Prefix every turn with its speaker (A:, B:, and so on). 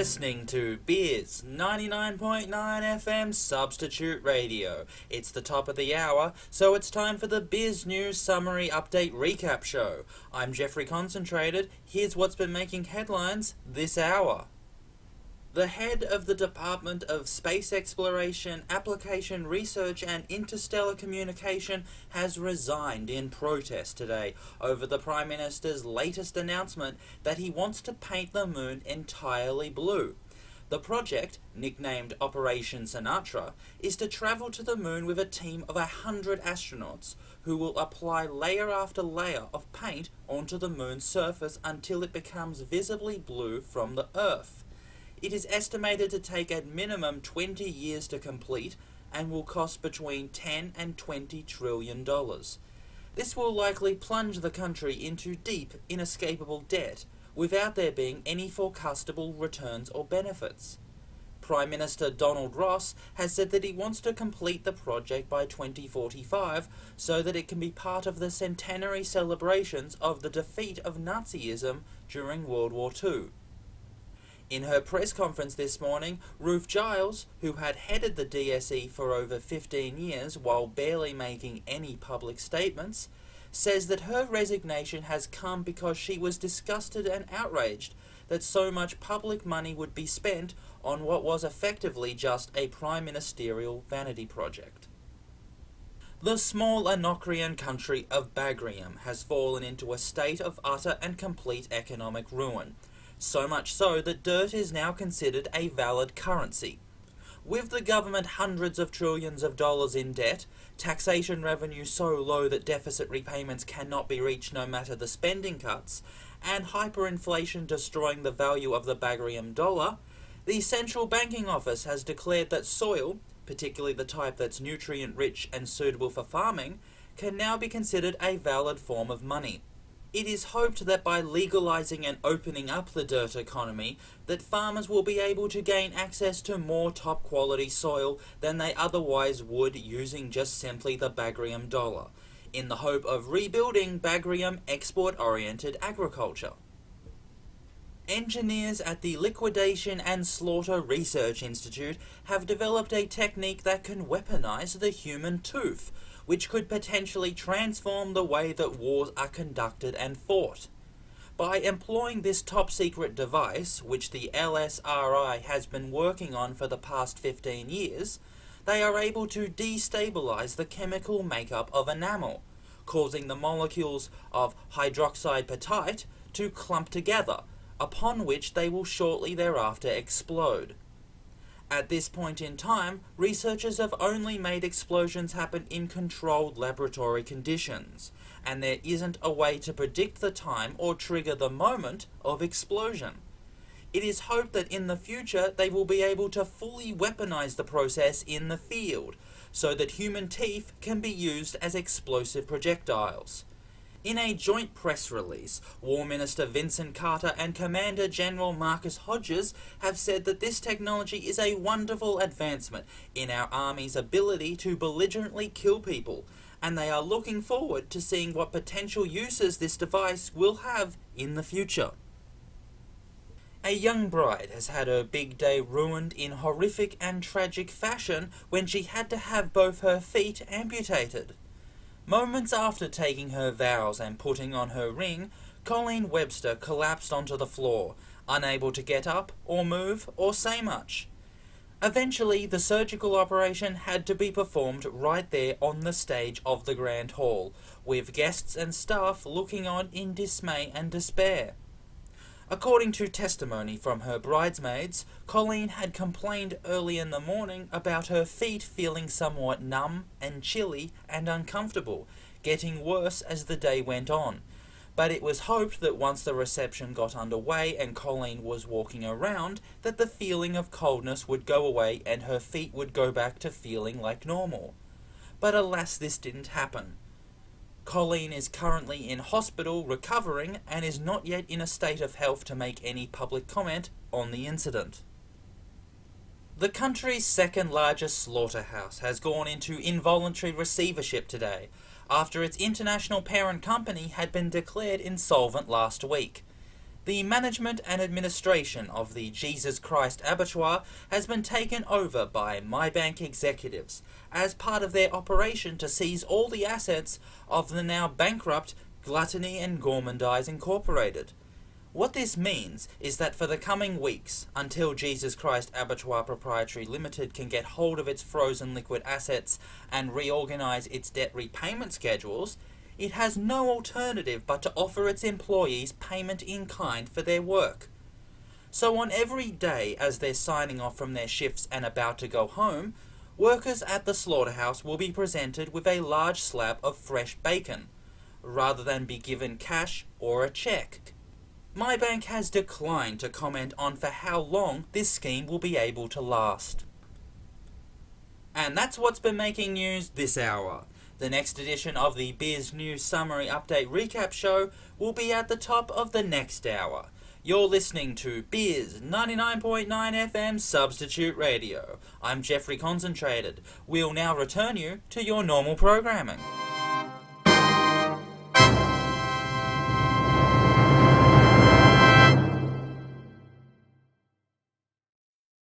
A: listening to Bizz 99.9 FM Substitute Radio. It's the top of the hour, so it's time for the Bizz News Summary Update Recap Show. I'm Geoffrey Concentrated. Here's what's been making headlines this hour. The head of the Department of Space Exploration, Application Research and Interstellar Communication has resigned in protest today over the Prime Minister's latest announcement that he wants to paint the moon entirely blue. The project, nicknamed Operation Sinatra, is to travel to the moon with a team of 100 astronauts who will apply layer after layer of paint onto the moon's surface until it becomes visibly blue from the Earth. It is estimated to take at minimum 20 years to complete and will cost between $10 and $20 trillion. This will likely plunge the country into deep, inescapable debt without there being any forecastable returns or benefits. Prime Minister Donald Ross has said that he wants to complete the project by 2045 so that it can be part of the centenary celebrations of the defeat of Nazism during World War II. In her press conference this morning, Ruth Giles, who had headed the DSE for over 15 years while barely making any public statements, says that her resignation has come because she was disgusted and outraged that so much public money would be spent on what was effectively just a prime ministerial vanity project. The small Anocrean country of Bagrium has fallen into a state of utter and complete economic ruin. So much so that dirt is now considered a valid currency. With the government hundreds of trillions of dollars in debt, taxation revenue so low that deficit repayments cannot be reached no matter the spending cuts, and hyperinflation destroying the value of the Bagrium dollar, the central banking office has declared that soil, particularly the type that's nutrient-rich and suitable for farming, can now be considered a valid form of money. It is hoped that by legalizing and opening up the dirt economy, that farmers will be able to gain access to more top-quality soil than they otherwise would using just simply the Bagrium dollar, in the hope of rebuilding Bagrium export-oriented agriculture. Engineers at the Liquidation and Slaughter Research Institute have developed a technique that can weaponize the human tooth, which could potentially transform the way that wars are conducted and fought. By employing this top-secret device, which the LSRI has been working on for the past 15 years, they are able to destabilize the chemical makeup of enamel, causing the molecules of hydroxyapatite to clump together, upon which they will shortly thereafter explode. At this point in time, researchers have only made explosions happen in controlled laboratory conditions, and there isn't a way to predict the time or trigger the moment of explosion. It is hoped that in the future they will be able to fully weaponize the process in the field, so that human teeth can be used as explosive projectiles. In a joint press release, War Minister Vincent Carter and Commander General Marcus Hodges have said that this technology is a wonderful advancement in our Army's ability to belligerently kill people, and they are looking forward to seeing what potential uses this device will have in the future. A young bride has had her big day ruined in horrific and tragic fashion when she had to have both her feet amputated. Moments after taking her vows and putting on her ring, Colleen Webster collapsed onto the floor, unable to get up or move or say much. Eventually, the surgical operation had to be performed right there on the stage of the Grand Hall, with guests and staff looking on in dismay and despair. According to testimony from her bridesmaids, Colleen had complained early in the morning about her feet feeling somewhat numb and chilly and uncomfortable, getting worse as the day went on. But it was hoped that once the reception got underway and Colleen was walking around, that the feeling of coldness would go away and her feet would go back to feeling like normal. But alas, this didn't happen. Colleen is currently in hospital recovering and is not yet in a state of health to make any public comment on the incident. The country's second largest slaughterhouse has gone into involuntary receivership today, after its international parent company had been declared insolvent last week. The management and administration of the Jesus Christ Abattoir has been taken over by MyBank executives as part of their operation to seize all the assets of the now bankrupt Gluttony and Gourmandize Incorporated. What this means is that for the coming weeks, until Jesus Christ Abattoir Proprietary Limited can get hold of its frozen liquid assets and reorganise its debt repayment schedules, it has no alternative but to offer its employees payment in kind for their work. So on every day as they're signing off from their shifts and about to go home, workers at the Slaughterhouse will be presented with a large slab of fresh bacon, rather than be given cash or a cheque. MyBank has declined to comment on for how long this scheme will be able to last. And that's what's been making news this hour. The next edition of the Bizz News Summary Update Recap Show will be at the top of the next hour. You're listening to Bizz 99.9 FM Substitute Radio. I'm Geoffrey Concentrated. We'll now return you to your normal programming.